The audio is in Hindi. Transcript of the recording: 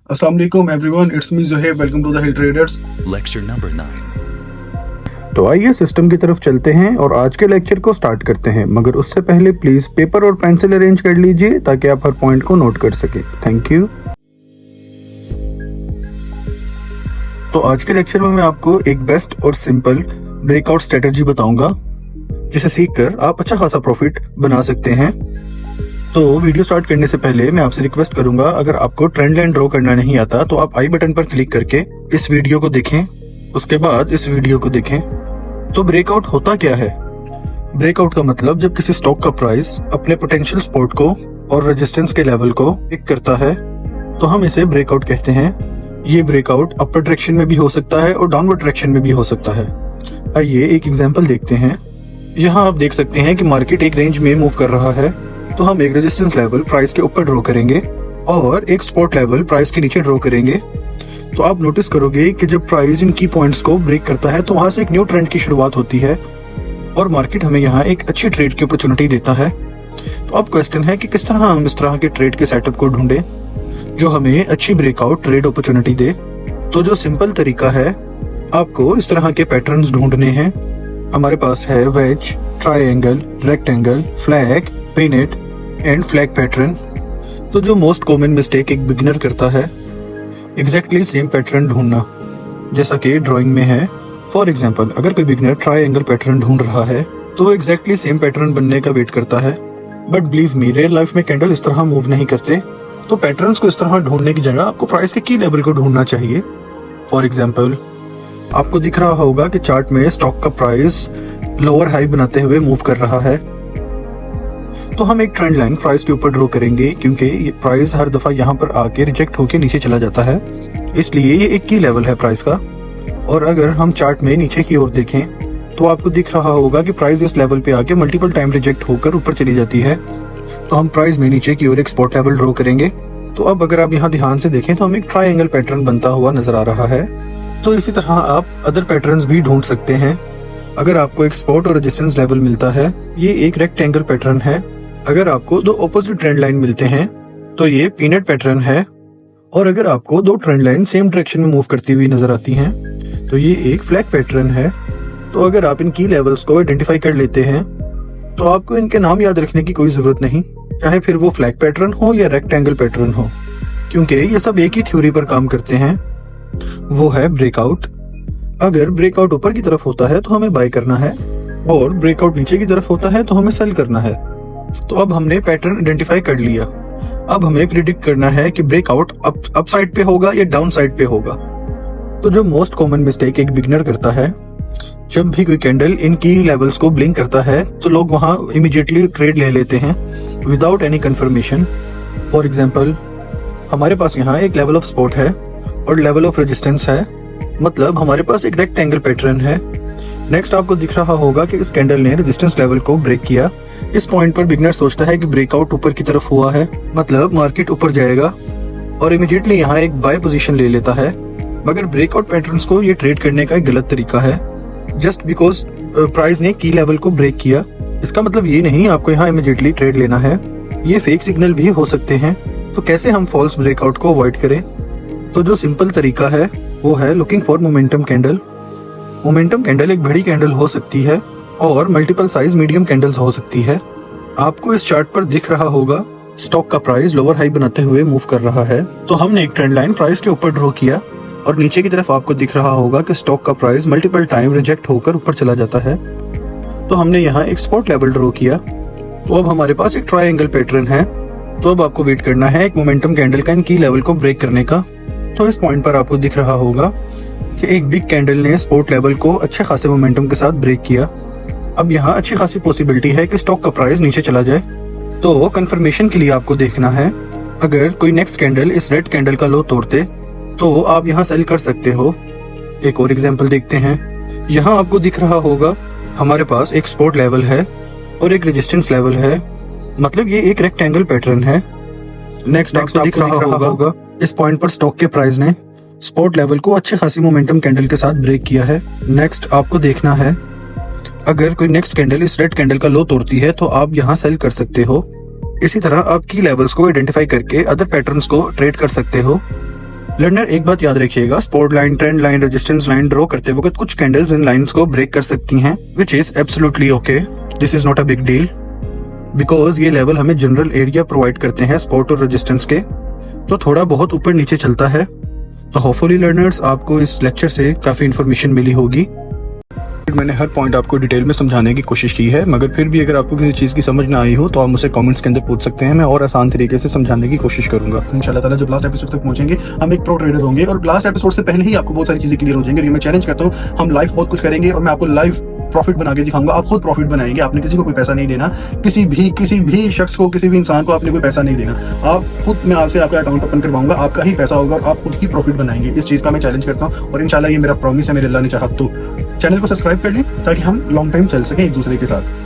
Assalamu alaikum everyone, it's me Zohaib. Welcome to the Hill Traders. Lecture number 9. तो आइए सिस्टम की तरफ चलते हैं और आज के लेक्चर को स्टार्ट करते हैं, मगर उससे पहले प्लीज पेपर और पेंसिल अरेंज कर लीजिए ताकि आप हर पॉइंट को नोट कर सकें। Thank you. तो आज के लेक्चर में मैं आपको एक बेस्ट और सिंपल ब्रेकआउट स्ट्रेटजी बताऊंगा जिसे सीखकर आप अच्छा खासा प्रॉफिट बना सकते हैं। तो वीडियो स्टार्ट करने से पहले मैं आपसे रिक्वेस्ट करूंगा, अगर आपको ट्रेंड लाइन ड्रॉ करना नहीं आता तो आप आई बटन पर क्लिक करके इस वीडियो को देखें, उसके बाद इस वीडियो को देखें। तो ब्रेकआउट होता क्या है? ब्रेकआउट का मतलब जब किसी स्टॉक का प्राइस अपने पोटेंशियल सपोर्ट को और रेजिस्टेंस के लेवल को पिक करता है तो हम इसे ब्रेकआउट कहते हैं। ये ब्रेकआउट अपर डायरेक्शन में भी हो सकता है और डाउनवर्ड डायरेक्शन में भी हो सकता है। आइए एक एग्जांपल देखते हैं। यहाँ आप देख सकते हैं कि मार्केट एक रेंज में मूव कर रहा है, तो हम एक रेजिस्टेंस लेवल प्राइस के ऊपर ड्रॉ करेंगे और एक सपोर्ट लेवल प्राइस के नीचे ड्रॉ करेंगे। तो आप नोटिस करोगे कि जब प्राइस इन की पॉइंट्स को ब्रेक करता है तो वहां से एक न्यू ट्रेंड की शुरुआत होती है और मार्केट हमें यहाँ एक अच्छी ट्रेड की अपॉर्चुनिटी देता है। तो अब क्वेश्चन है कि किस तरह हम इस तरह के ट्रेड के सेटअप को ढूंढे जो हमें अच्छी ब्रेकआउट ट्रेड अपॉर्चुनिटी दे। तो जो सिंपल तरीका है, आपको इस तरह के पैटर्न्स ढूंढने हैं। हमारे पास है wedge, triangle, rectangle, flag, pennant and flag pattern. तो जो मोस्ट कॉमन मिस्टेक एक बिगिनर करता है, एग्जैक्टली सेम पैटर्न ढूंढना, जैसा कि ड्राइंग में है। फॉर एग्जांपल, अगर कोई बिगिनर ट्रायंगल पैटर्न ढूंढ रहा है तो वो एग्जैक्टली सेम पैटर्न बनने का वेट करता है। But believe me, real life में कैंडल इस तरह मूव नहीं करते। तो पैटर्न्स को इस तरह ढूंढने की जगह आपको प्राइस के की लेवल को ढूंढना चाहिए। फॉर एग्जाम्पल, आपको दिख रहा होगा कि चार्ट में स्टॉक का प्राइस लोअर हाई बनाते हुए मूव कर रहा है, तो हम एक ट्रेंड लाइन प्राइस के ऊपर ड्रॉ करेंगे क्योंकि ये प्राइस हर दफा यहाँ पर आके रिजेक्ट होके नीचे चला जाता है, इसलिए ये एक की लेवल है प्राइस का। और अगर हम चार्ट में नीचे की ओर देखें तो आपको दिख रहा होगा कि प्राइस इस लेवल पे आके मल्टीपल टाइम रिजेक्ट होकर ऊपर चली जाती है। तो हम प्राइस में नीचे की ओर एक स्पॉट लेवल ड्रॉ करेंगे। तो अब अगर आप यहाँ ध्यान से देखें तो हमें एक ट्रायंगल पैटर्न बनता हुआ नजर आ रहा है। तो इसी तरह आप अदर पैटर्न्स भी ढूंढ सकते हैं। अगर आपको एक सपोर्ट और रेजिस्टेंस लेवल मिलता है, ये एक रेक्टेंगल पैटर्न है। अगर आपको दो ऑपोजिट ट्रेंड लाइन मिलते हैं तो ये पीनट पैटर्न है। और अगर आपको दो ट्रेंड लाइन सेम डायरेक्शन में मूव करती हुई नजर आती हैं तो ये एक फ्लैग पैटर्न है। तो अगर आप इन की लेवल्स को आइडेंटिफाई कर लेते हैं तो आपको इनके नाम याद रखने की कोई जरूरत नहीं, चाहे फिर वो फ्लैग पैटर्न हो या रेक्टेंगल पैटर्न हो, क्योंकि ये सब एक ही थ्योरी पर काम करते हैं, वो है ब्रेकआउट। अगर ब्रेकआउट ऊपर की तरफ होता है तो हमें बाय करना है और ब्रेकआउट नीचे की तरफ होता है तो हमें सेल करना है। तो अब हमने पैटर्न आइडेंटिफाई कर लिया। अब हमें प्रिडिक्ट करना है कि ब्रेकआउट अप साइड पे होगा या डाउन साइड पे होगा। तो जो मोस्ट कॉमन मिस्टेक एक बिगिनर करता है, जब भी कोई कैंडल इन की लेवल्स को ब्लिंक करता है तो लोग वहां इमीडिएटली ट्रेड ले लेते हैं without any confirmation. For example, हमारे पास यहाँ एक लेवल ऑफ सपोर्ट है और लेवल ऑफ रेजिस्टेंस है, मतलब हमारे पास एक रेक्टेंगल पैटर्न है। नेक्स्ट आपको दिख रहा होगा कि इस कैंडल ने रेजिस्टेंस लेवल को ब्रेक किया। इस पॉइंट पर बिगिनर सोचता है कि ब्रेकआउट ऊपर की तरफ हुआ है, मतलब मार्केट ऊपर जाएगा, और इमीडिएटली यहाँ एक बाय पोजीशन ले लेता है। मगर ब्रेकआउट पैटर्न्स को ये ट्रेड करने का एक गलत तरीका है। जस्ट बिकॉज प्राइस ने की लेवल को ब्रेक किया, इसका मतलब ये नहीं आपको यहाँ इमीडिएटली ट्रेड लेना है। ये फेक सिग्नल भी हो सकते हैं। तो कैसे हम फॉल्स ब्रेकआउट को अवॉइड करें? तो जो सिंपल तरीका है वो है looking for momentum candle. Momentum candle एक बड़ी कैंडल हो सकती है और मल्टीपल साइज मीडियम कैंडल्स हो सकती है। आपको इस चार्ट पर दिख रहा होगा स्टॉक का प्राइस लोअर हाई बनाते हुए मूव कर रहा है। तो हमने एक ट्रेंड लाइन प्राइस के ऊपर ड्रॉ किया और नीचे की तरफ आपको दिख रहा होगा कि स्टॉक का प्राइस मल्टीपल टाइम रिजेक्ट होकर ऊपर चला जाता है। तो हमने यहाँ एक सपोर्ट लेवल ड्रॉ किया। तो अब हमारे पास एक ट्रायंगल पैटर्न है। तो अब आपको वेट करना है एक मोमेंटम कैंडल का इन की लेवल को ब्रेक करने का। तो इस पॉइंट पर आपको दिख रहा होगा कि एक बिग कैंडल ने सपोर्ट लेवल को अच्छे खासे मोमेंटम के साथ ब्रेक किया। अब यहाँ अच्छी खासी पॉसिबिलिटी है कि स्टॉक का प्राइस नीचे चला जाए। तो कंफर्मेशन के लिए आपको देखना है, अगर कोई नेक्स्ट कैंडल इस रेड कैंडल का लो तोड़ते तो आप यहाँ सेल कर सकते हो। एक और एग्जांपल देखते हैं। यहाँ आपको दिख रहा होगा हमारे पास एक सपोर्ट लेवल है और एक रेजिस्टेंस लेवल है, मतलब ये एक रेक्टेंगल पैटर्न है। नेक्स्ट आपको दिख रहा होगा इस पॉइंट पर स्टॉक के प्राइस ने सपोर्ट लेवल को अच्छे खासी मोमेंटम कैंडल के साथ ब्रेक किया है। नेक्स्ट आपको देखना है, अगर कोई नेक्स्ट कैंडल इस रेड कैंडल का लो तोड़ती है तो आप यहाँ सेल कर सकते हो। इसी तरह आप की लेवल्स को आइडेंटिफाई करके अदर पैटर्न्स को ट्रेड कर सकते हो। लर्नर एक बात याद रखिएगा, support line, trend line, resistance line draw करते वक्त कुछ कैंडल्स इन लाइंस को ब्रेक कर सकती हैं, which is absolutely okay. This is not a big deal because ये लेवल हमें जनरल एरिया प्रोवाइड करते हैं सपोर्ट और रेजिस्टेंस के, तो थोड़ा बहुत ऊपर नीचे चलता है। तो होपफुली लर्नर्स आपको इस लेक्चर से काफी इन्फॉर्मेशन मिली होगी। मैंने हर पॉइंट आपको डिटेल में समझाने की कोशिश की है, मगर फिर भी अगर आपको किसी चीज की समझ ना आई हो तो आप मुझसे कमेंट्स के अंदर पूछ सकते हैं, मैं और आसान तरीके से समझाने की कोशिश करूंगा। इंशाल्लाह ताला जब लास्ट एपिसोड तक पहुंचेंगे हम एक प्रो ट्रेडर होंगे और लास्ट एपिसोड से पहले ही आपको बहुत सारी चीजें क्लियर हो जाएंगी। मैं चैलेंज करता हूँ हम लाइव बहुत कुछ करेंगे और मैं आपको लाइव प्रॉफिट बना के दिखाऊंगा। आप खुद प्रॉफिट बनाएंगे, आपने किसी को कोई पैसा नहीं देना, किसी भी शख्स को, किसी भी इंसान को आपने कोई पैसा नहीं देना। आप खुद, मैं आपसे आपका अकाउंट ओपन करवाऊंगा, आपका ही पैसा होगा और आप खुद ही प्रॉफिट बनाएंगे। इस चीज का मैं चैलेंज करता हूँ और इंशाल्लाह ये मेरा प्रॉमिस है, मेरे अल्लाह ने चाहा तो। चैनल को सब्सक्राइब कर लें ताकि हम लॉन्ग टाइम चल सकें एक दूसरे के साथ।